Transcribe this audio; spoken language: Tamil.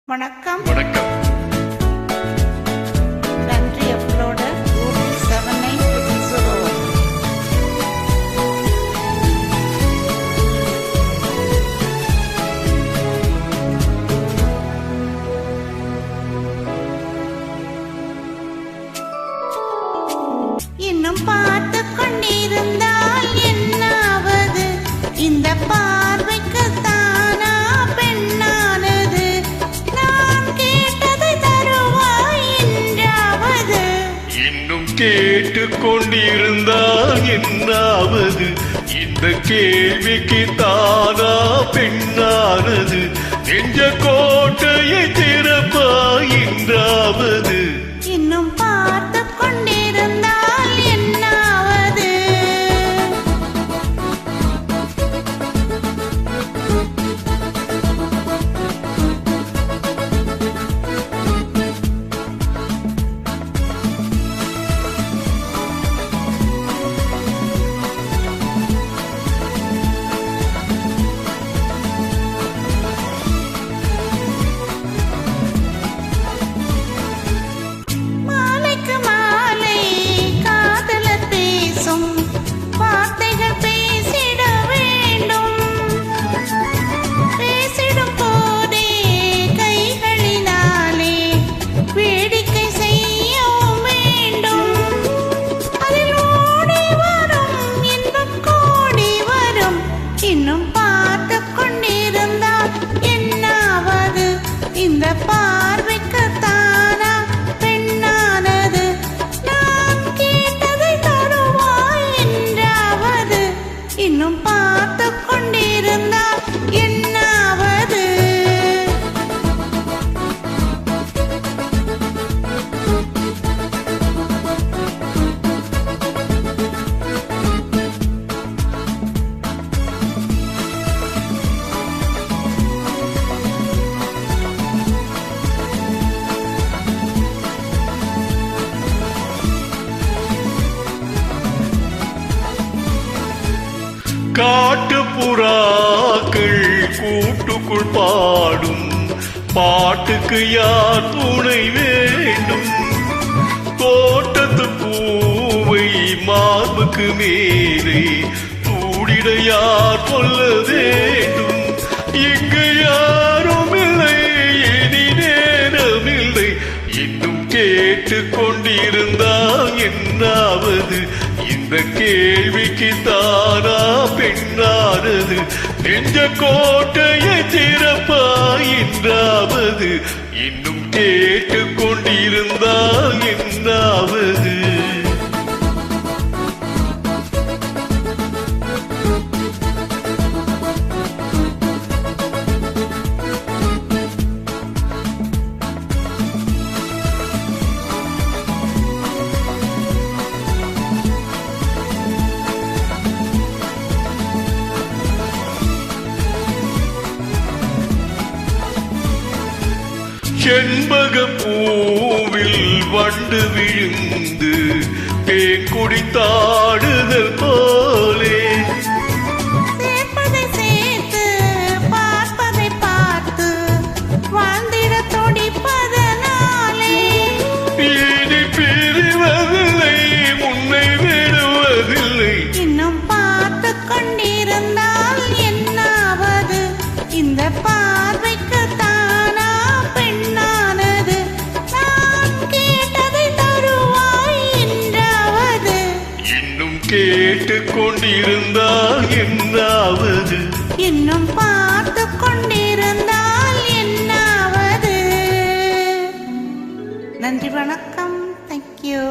வணக்கம். வணக்கம். நன்றி. அப்லோடர் 7900. இன்னும் பார்த்து கொண்டிருந்தால் என்னாவது? இந்த பார்வைக்கு தானா பெண்ணானது? நான் கேட்டதை தருவாய் என்றாவது? இன்னும் கேட்டுக் கொண்டிருந்தால் என்னாவது? இந்த கேள்விக்கு தானா பெண்ணானது? நெஞ்ச கோட்டையை திறப்பாய் என்றாவது? இன்னும் பார்த்து கொண்டிருந்தால் என்னாவது? மாலைக்கு மாலை காதலர் பேசும் வார்த்தைகள் பேசிட வேண்டும். பேசிடும் போதே கைகளினாலே வேடிக்கை செய்யவும் வேண்டும். அதில் ஓடி வரும் இன்பம் கோடி வரும். இன்னும் பார்த்து கொண்டிருந்தால் என்னாவது? இந்த பார்வைக்கு தானா பெண்ணானது? நான் கேட்டதை தருவாய் என்றாவது? இன்னும் பார்த்து கொண்டிருந்தால் என்னாவது? காட்டுப்புறாக்கள் கூட்டுக்குள் பாடும் பாட்டுக்கு யார் துணை வேண்டும்? தோட்டத்து பூவை மார்புக்கு மேலே சூடிட யார் சொல்ல வேண்டும்? இங்கு யாரும் இல்லை, இனி நேரமில்லை. இன்னும் கேட்டுக் கொண்டிருந்தால் என்னாவது? இந்த கேள்விக்கு தானா பெண்ணானது? நெஞ்ச கோட்டையை திறப்பாய் என்றாவது? இன்னும் கேட்டுக் கொண்டிருந்தால் என்னாவது? செண்பக பூவில் வண்டு விழுந்து தேன் குடித்தாடுதல் போலே சேர்ப்பதை சேர்த்து பார்ப்பதை பார்த்து வாழ்ந்திட துடிப்பதனாலே இனி பிரிவதில்லை, முன்னை விடுவதில்லை. இன்னும் பார்த்து கொண்டிருந்தால் என்னாவது? இந்த பார்வைக்கு தானா பெண்ணானது? நான் கேட்டதை தருவாய் என்றாவது? இன்னும் கேட்டுக் கொண்டிருந்தால் என்னாவது? இன்னும் பார்த்து கொண்டிருந்தால் என்னாவது? நன்றி. வணக்கம். தேங்க்யூ.